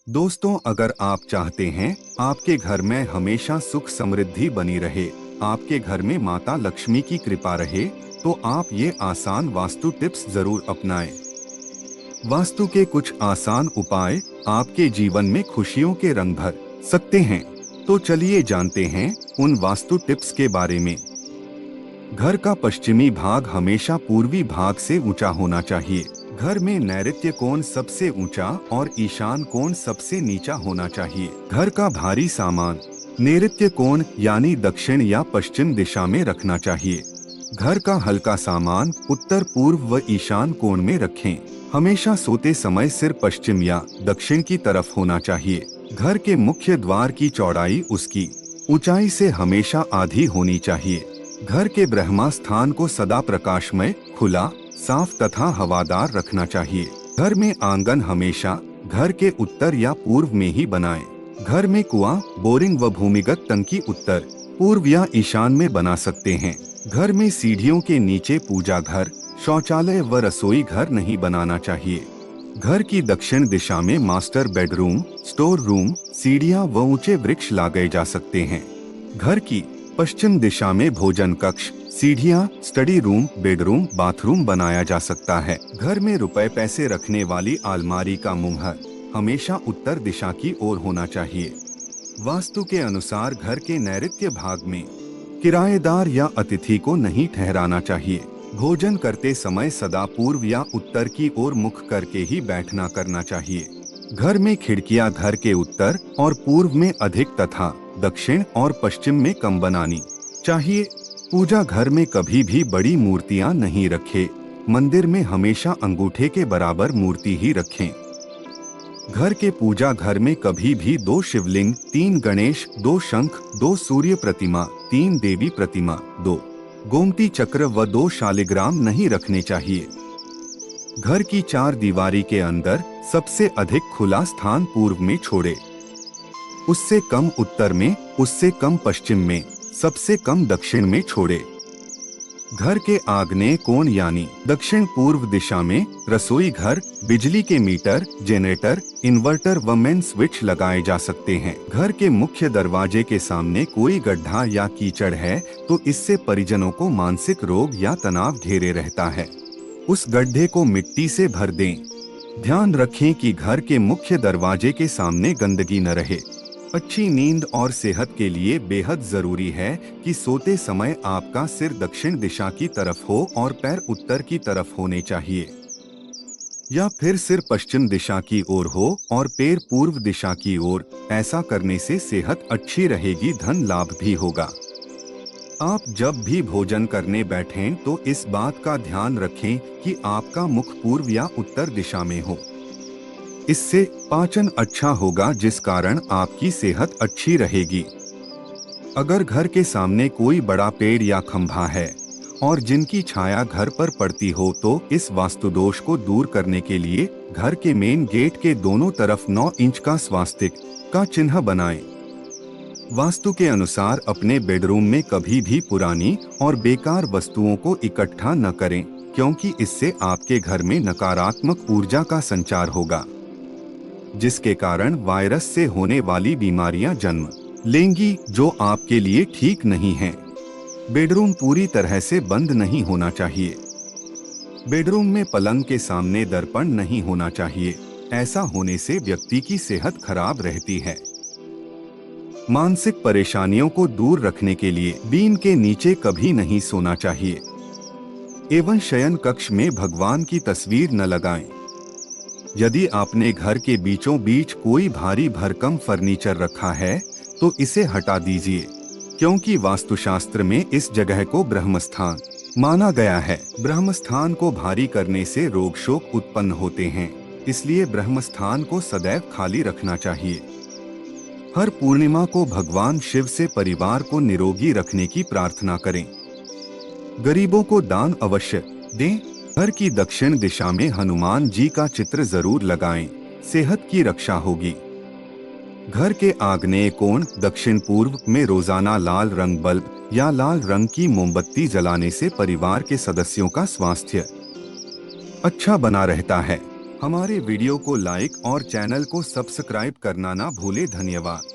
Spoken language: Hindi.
दोस्तों, अगर आप चाहते हैं आपके घर में हमेशा सुख समृद्धि बनी रहे, आपके घर में माता लक्ष्मी की कृपा रहे, तो आप ये आसान वास्तु टिप्स जरूर अपनाएं। वास्तु के कुछ आसान उपाय आपके जीवन में खुशियों के रंग भर सकते हैं। तो चलिए जानते हैं उन वास्तु टिप्स के बारे में। घर का पश्चिमी भाग हमेशा पूर्वी भाग से ऊंचा होना चाहिए। घर में नैऋत्य कोण सबसे ऊंचा और ईशान कोण सबसे नीचा होना चाहिए। घर का भारी सामान नैऋत्य कोण यानी दक्षिण या पश्चिम दिशा में रखना चाहिए। घर का हल्का सामान उत्तर पूर्व व ईशान कोण में रखें। हमेशा सोते समय सिर पश्चिम या दक्षिण की तरफ होना चाहिए। घर के मुख्य द्वार की चौड़ाई उसकी ऊंचाई से हमेशा आधी होनी चाहिए। घर के ब्रह्मा स्थान को सदा प्रकाशमय, खुला, साफ तथा हवादार रखना चाहिए। घर में आंगन हमेशा घर के उत्तर या पूर्व में ही बनाएं। घर में कुआं, बोरिंग व भूमिगत टंकी उत्तर, पूर्व या ईशान में बना सकते हैं। घर में सीढ़ियों के नीचे पूजा घर, शौचालय व रसोई घर नहीं बनाना चाहिए। घर की दक्षिण दिशा में मास्टर बेडरूम, स्टोर रूम, सीढ़ियां व ऊंचे वृक्ष लगाए जा सकते हैं। घर की पश्चिम दिशा में भोजन कक्ष, सीढ़ियां, स्टडी रूम, बेडरूम, बाथरूम बनाया जा सकता है। घर में रुपए पैसे रखने वाली अलमारी का मुंहर हमेशा उत्तर दिशा की ओर होना चाहिए। वास्तु के अनुसार घर के नैऋत्य भाग में किराएदार या अतिथि को नहीं ठहराना चाहिए। भोजन करते समय सदा पूर्व या उत्तर की ओर मुख करके ही बैठना करना चाहिए। घर में खिड़कियां घर के उत्तर और पूर्व में अधिक तथा दक्षिण और पश्चिम में कम बनानी चाहिए। पूजा घर में कभी भी बड़ी मूर्तियां नहीं रखें। मंदिर में हमेशा अंगूठे के बराबर मूर्ति ही रखें। घर के पूजा घर में कभी भी 2 शिवलिंग, 3 गणेश, 2 शंख, 2 सूर्य प्रतिमा, 3 देवी प्रतिमा, 2 गोमती चक्र व 2 शालिग्राम नहीं रखने चाहिए। घर की 4 दीवारी के अंदर सबसे अधिक खुला स्थान पूर्व में छोड़े, उससे कम उत्तर में, उससे कम पश्चिम में, सबसे कम दक्षिण में छोड़े। घर के आग्नेय कोण यानी दक्षिण पूर्व दिशा में रसोई घर, बिजली के मीटर, जनरेटर, इन्वर्टर व मेन स्विच लगाए जा सकते हैं। घर के मुख्य दरवाजे के सामने कोई गड्ढा या कीचड़ है तो इससे परिजनों को मानसिक रोग या तनाव घेरे रहता है। उस गड्ढे को मिट्टी से भर दें। ध्यान रखें कि घर के मुख्य दरवाजे के सामने गंदगी न रहे। अच्छी नींद और सेहत के लिए बेहद जरूरी है कि सोते समय आपका सिर दक्षिण दिशा की तरफ हो और पैर उत्तर की तरफ होने चाहिए, या फिर सिर पश्चिम दिशा की ओर हो और पैर पूर्व दिशा की ओर। ऐसा करने से सेहत अच्छी रहेगी, धन लाभ भी होगा। आप जब भी भोजन करने बैठें तो इस बात का ध्यान रखें कि आपका मुख पूर्व या उत्तर दिशा में हो। इससे पाचन अच्छा होगा, जिस कारण आपकी सेहत अच्छी रहेगी। अगर घर के सामने कोई बड़ा पेड़ या खंभा है और जिनकी छाया घर पर पड़ती हो तो इस वास्तु दोष को दूर करने के लिए घर के मेन गेट के दोनों तरफ 9 इंच का स्वास्तिक का चिन्ह बनाएं। वास्तु के अनुसार अपने बेडरूम में कभी भी पुरानी और बेकार वस्तुओं को इकट्ठा न करें, क्योंकि इससे आपके घर में नकारात्मक ऊर्जा का संचार होगा, जिसके कारण वायरस से होने वाली बीमारियां जन्म लेंगी, जो आपके लिए ठीक नहीं है। बेडरूम पूरी तरह से बंद नहीं होना चाहिए। बेडरूम में पलंग के सामने दर्पण नहीं होना चाहिए। ऐसा होने से व्यक्ति की सेहत खराब रहती है। मानसिक परेशानियों को दूर रखने के लिए बीम के नीचे कभी नहीं सोना चाहिए। एवं शयन कक्ष में भगवान की तस्वीर न लगाएं। यदि आपने घर के बीचों बीच कोई भारी भरकम फर्नीचर रखा है तो इसे हटा दीजिए, क्योंकि वास्तुशास्त्र में इस जगह को ब्रह्मस्थान माना गया है। ब्रह्मस्थान को भारी करने से रोग शोक उत्पन्न होते हैं, इसलिए ब्रह्मस्थान को सदैव खाली रखना चाहिए। हर पूर्णिमा को भगवान शिव से परिवार को निरोगी रखने की प्रार्थना करें। गरीबों को दान अवश्य दें। घर की दक्षिण दिशा में हनुमान जी का चित्र जरूर लगाएं, सेहत की रक्षा होगी। घर के आग्नेय कोण दक्षिण पूर्व में रोजाना लाल रंग बल्ब या लाल रंग की मोमबत्ती जलाने से परिवार के सदस्यों का स्वास्थ्य अच्छा बना रहता है। हमारे वीडियो को लाइक और चैनल को सब्सक्राइब करना ना भूले। धन्यवाद।